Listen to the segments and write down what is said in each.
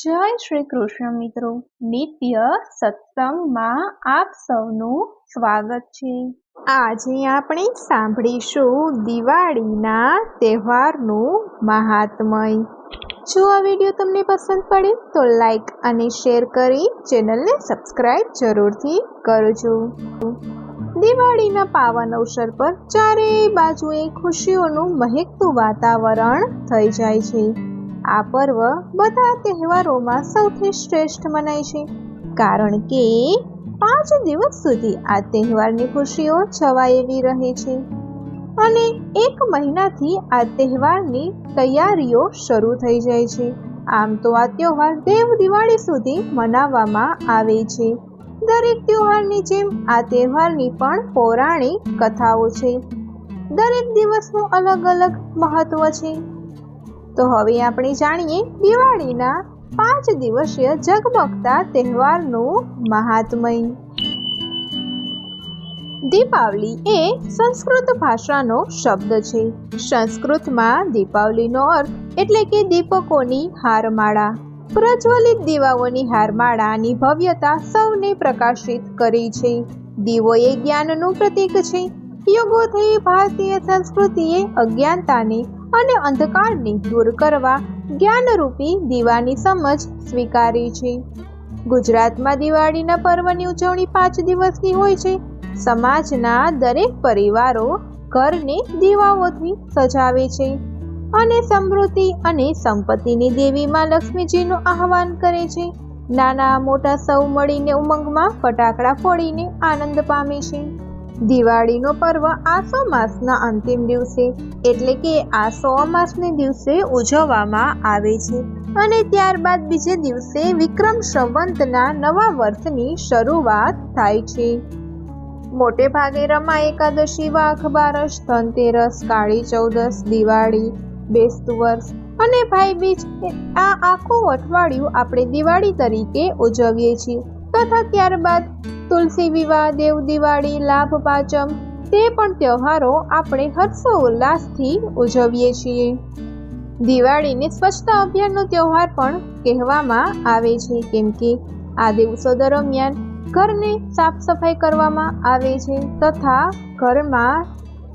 જય શ્રી કૃષ્ણ મિત્રો, નિત્ય સત્સંગમાં આપ સૌનું સ્વાગત છે। આજે આપણે સાંભળીશું દિવાળીના તહેવારનું મહાત્મય। જો આ વિડીયો તમને પસંદ પડે તો લાઈક અને શેર કરી ચેનલને સબસ્ક્રાઇબ જરૂરથી કરજો। દિવાળીના પાવન અવસર પર ચારે બાજુએ ખુશીઓનું મહેકતું વાતાવરણ થઈ જાય છે। આ પર્વ બધા તહેવારોમાં સૌથી શ્રેષ્ઠ મનાય છે, કારણ કે 5 દિવસ સુધી આ તહેવારની ખુશીઓ છવાયેલી રહે છે અને 1 મહિનાથી આ તહેવારની તૈયારીઓ શરૂ થઈ જાય છે। આમ તો આ તહેવાર દેવ દિવાળી સુધી મનાવવામાં આવે છે। દરેક તહેવારની જેમ આ તહેવારની પણ પૌરાણિક કથાઓ છે। દરેક દિવસનું અલગ અલગ મહત્વ છે। તો હવે આપણે જાણીએ દિવાળીના 5 દિવસીય ઝગમગતા તહેવારનું મહાત્મય। દીપાવલી એ સંસ્કૃત ભાષાનો શબ્દ છે। સંસ્કૃતમાં દીપાવલીનો અર્થ એટલે કે દીપકોની હારમાળા। પ્રજ્વલિત દીવાઓની હારમાળાની ભવ્યતા સૌને પ્રકાશિત કરી છે। દીવો એ જ્ઞાનનું પ્રતીક છે। યુગોથી ભારતીય સંસ્કૃતિએ અજ્ઞાનતાને અને અંધકારને દૂર કરવા જ્ઞાનરૂપી દીવાની સમજ સ્વીકારી છે। ગુજરાતમાં દિવાળીના પર્વની ઉજવણી 5 દિવસની હોય છે। સમાજના દરેક પરિવારો ઘરને દીવાઓથી સજાવે છે અને સમૃદ્ધિ અને સંપત્તિની દેવી માં લક્ષ્મીજીનું આહવાન કરે છે। નાના મોટા સૌ મળીને ઉમંગમાં ફટાકડા ફોડીને આનંદ પામે છે। દિવાળીનો પર્વ આસો માસના અંતિમ દિવસે એટલે કે આસો અમાસને દિવસે ઉજવવામાં આવે છે અને ત્યારબાદ બીજે દિવસે વિક્રમ સંવંતના નવા વર્ષની શરૂઆત થાય છે। મોટે ભાગે રમા એકાદશી, વાઘ બારસ, ધનતેરસ, કાળી ચૌદસ, દિવાળી, બેસતું વર્ષ અને ભાઈબીજ આ આખું અઠવાડિયું આપણે દિવાળી તરીકે ઉજવીએ છીએ તથા ત્યારબાદ તુલસી વિવાહ, દેવ દિવાળી, લાભ પાંચમ તે પણ તહેવારો આપણે હર્ષોલ્લાસથી ઉજવીએ છીએ। દિવાળીને સ્વચ્છતા અભિયાનનો તહેવાર પણ કહેવામાં આવે છે, કેમ કે આ દિવસો દરમિયાન ઘરને સાફ સફાઈ કરવામાં આવે છે તથા ઘરમાં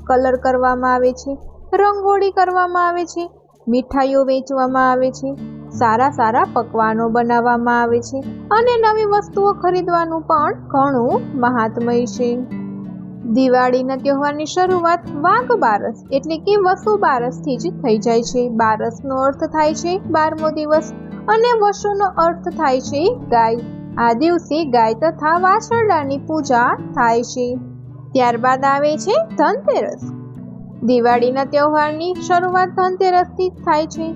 કલર કરવામાં આવે છે, રંગોળી કરવામાં આવે છે, મીઠાઈઓ વેચવામાં આવે છે, સારા પકવાનો બનાવવામાં આવે છે અને નવી વસ્તુઓ ખરીદવાનું પણ ઘણું મહાત્મય છે। દિવાળીના તહેવારની શરૂઆત વાઘ બારસ એટલે કે વસુ બારસથી જ થઈ જાય છે। બારસનો અર્થ થાય છે 12મો દિવસ અને વસુનો અર્થ થાય છે ગાય। આ દિવસે ગાય તથા વાછરડાની પૂજા થાય છે। ત્યારબાદ આવે છે ધનતેરસ। દિવાળીના તહેવારની શરૂઆત ધનતેરસથી થાય છે।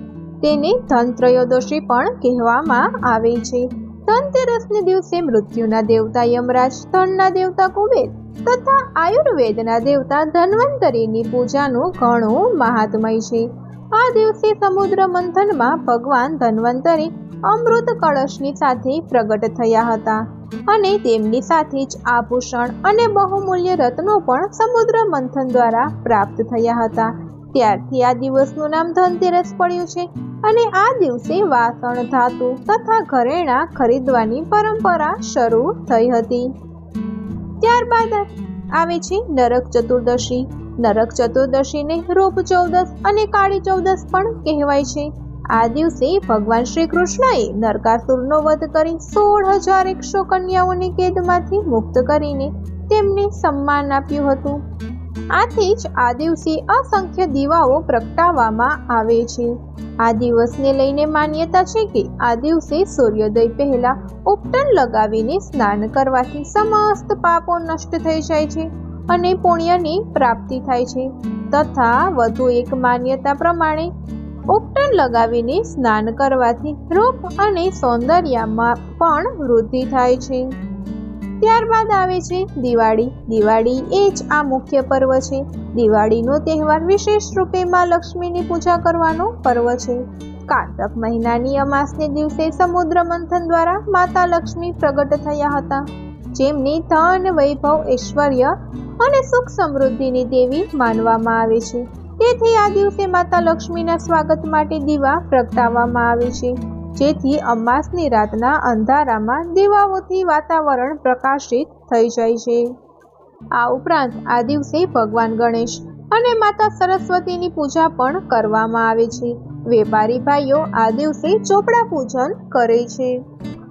તેને ધનત્રયોદશી પણ કહેવામાં આવે છે। ધનતેરસને દિવસે મૃત્યુના દેવતા યમરાજ, ધનના દેવતા કુબેર તથા આયુર્વેદના દેવતા ધન્વંતરીની પૂજાનું ઘણું મહાત્મય છે। આ દિવસે સમુદ્ર મંથનમાં ભગવાન ધન્વંતરી અમૃત કળશની સાથે પ્રગટ થયા હતા અને તેમની સાથે જ આભૂષણ અને બહુમૂલ્ય રત્નો પણ સમુદ્ર મંથન દ્વારા પ્રાપ્ત થયા હતા। ત્યારથી આ દિવસનું નામ ધનતેરસ પડ્યું છે અને આ દિવસે વાસણ, ધાતુ તથા ઘરેણાં ખરીદવાની પરંપરા શરૂ થઈ હતી। ત્યારબાદ આવે છે નરક ચતુર્દશી। નરક ચતુર્દશીને રૂપ ચૌદસ અને કાળી ચૌદસ પણ કહેવાય છે। આ દિવસે ભગવાન શ્રી કૃષ્ણએ નરકાસુરનો વધ કરી 16,100 કન્યાઓની કેદમાંથી મુક્ત કરીને તેમને સન્માન આપ્યું હતું। આથી જ આ દિવસે અસંખ્ય દીવાઓ પ્રગટાવવામાં આવે છે। આ દિવસને લઈને માન્યતા છે કે આ દિવસે સૂર્યોદય પહેલા ઉપટન લગાવીને સ્નાન કરવાથી સમસ્ત પાપો નષ્ટ થઈ જાય છે અને પુણ્યની પ્રાપ્તિ થાય છે તથા વધુ એક માન્યતા પ્રમાણે ઉપટન લગાવીને સ્નાન કરવાથી રૂપ અને સૌંદર્યમાં પણ વૃદ્ધિ થાય છે। ત્યારબાદ આવે છે દિવાળી। દિવાળી એ જ આ મુખ્ય પર્વ છે। દિવાળીનો તહેવાર વિશેષ રૂપે માં લક્ષ્મીની પૂજા કરવાનો પર્વ છે। કારતક મહિનાની અમાસને દિવસે સમુદ્ર મંથન દ્વારા માતા લક્ષ્મી પ્રગટ થયા હતા, જેમને ધન, વૈભવ, ઐશ્વર્ય અને સુખ સમૃદ્ધિની દેવી માનવામાં આવે છે। તેથી આ દિવસે માતા લક્ષ્મીના સ્વાગત માટે દીવા પ્રગટાવવામાં આવે છે। જેથી અમાસની રાતના અંધારામાં દીવાઓથી વાતાવરણ પ્રકાશિત થઈ જાય છે. આ ઉપરાંત આ દિવસે ભગવાન ગણેશ અને માતા સરસ્વતીની પૂજા પણ કરવામાં આવે છે. વેપારી ભાઈઓ આ દિવસે ચોપડા પૂજન કરે છે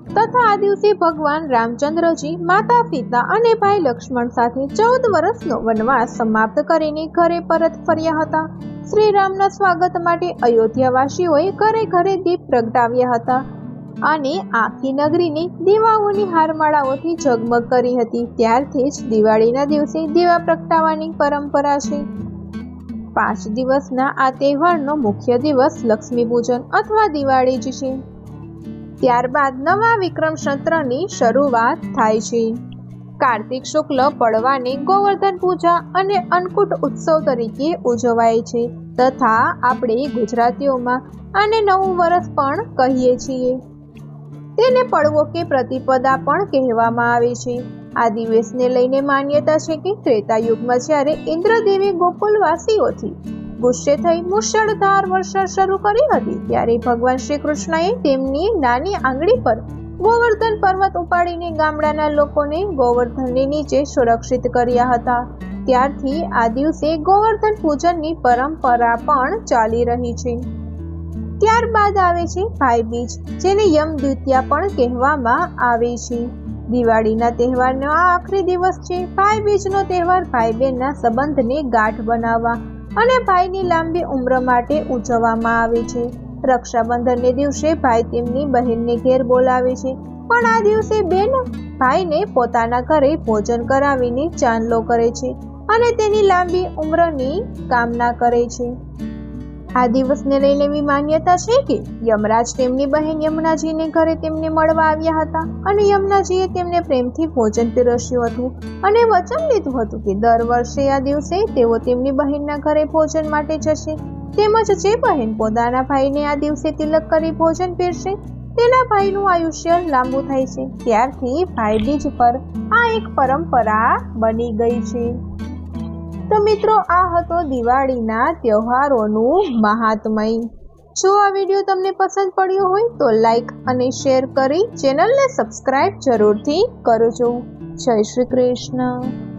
તથા આ દિવસે ભગવાન રામચંદ્રજી, માતા સીતા અને ભાઈ લક્ષ્મણ સાથે 14 વર્ષનો વનવાસ સમાપ્ત કરીને ઘરે પરત ફર્યા હતા. શ્રી રામના સ્વાગત માટે અયોધ્યાવાસીઓએ ઘરે ઘરે દીપ પ્રગટાવ્યા હતા અને આખી નગરીને દીવાઓની હારમાળાઓથી ઝગમગ કરી હતી. ત્યારથી જ દિવાળીના દિવસે દીવા પ્રગટાવવાની પરંપરા છે. 5 દિવસના આ તહેવારનો મુખ્ય દિવસ લક્ષ્મી પૂજન અથવા દિવાળી જ છે. ત્યારબાદ નવા વિક્રમ સંવત્સરની શરૂઆત થાય છે. કાર્તિક શુક્લ પડવાને ગોવર્ધન પૂજા અને અન્નકૂટ ઉત્સવ તરીકે ઉજવાય છે તથા આપણે ગુજરાતીઓમાં આને નવું વર્ષ પણ કહીએ છીએ. તેને પડવો કે પ્રતિપદા પણ કહેવામાં આવે છે. આ દિવસને લઈને માન્યતા છે કે ત્રેતા યુગમાં જ્યારે ઇન્દ્રદેવે ગોકુલવાસીઓથી ગુસ્સે થઈ મુશળધાર વર્ષા શરૂ કરી હતી ત્યારે ભગવાન શ્રી કૃષ્ણએ તેમની નાની આંગળી પર ગોવર્ધન પર્વત ઉપાડીને ગામડાના લોકોને ગોવર્ધનની નીચે સુરક્ષિત કર્યા હતા. ત્યારથી આ દિવસે ગોવર્ધન પૂજનની પરંપરા પણ ચાલી રહી છે. ત્યારબાદ આવે છે ભાઈ બીજ, જેને યમ દ્વિતીયા પણ કહેવામાં આવે છે. દિવાળીના તહેવારનો આ આખરી દિવસ છે. ભાઈ બીજનો તહેવાર ભાઈ બહેનના સંબંધને ગાઢ બનાવવા અને ભાઈની લાંબી ઉંમર માટે ઉજવવામાં આવે છે. રક્ષાબંધનને દિવસે ભાઈ તેમની બહેનને ઘેર બોલાવે છે, પણ આ દિવસે બેન ભાઈને પોતાના ઘરે ભોજન કરાવીને ચાંદલો કરે છે અને તેની લાંબી ઉંમરની કામના કરે છે. આ દિવસને લઈને એવી માન્યતા છે કે યમરાજ તેમની બહેન યમુનાજીને ઘરે તેમને મળવા આવ્યા હતા અને યમુનાજીએ તેમને પ્રેમથી ભોજન પીરસ્યું હતું અને વચન લીધું હતું કે દર વર્ષે આ દિવસે તેઓ તેમની બહેનના ઘરે ભોજન માટે જશે. તેમજ જે બહેન પોતાના ભાઈને આ દિવસે તિલક કરી ભોજન પીરશે તેના ભાઈનું આયુષ્ય લાંબુ થાય છે. ત્યારથી ભાઈ બીજ પર આ એક પરંપરા બની ગઈ છે. તો મિત્રો, આ હતો દિવાળીના તહેવારોનું મહાત્મય. જો આ વિડીયો તમને પસંદ પડ્યો હોય તો લાઈક અને શેર કરી ચેનલને સબસ્ક્રાઇબ જરૂરથી કરજો. જય શ્રી કૃષ્ણ.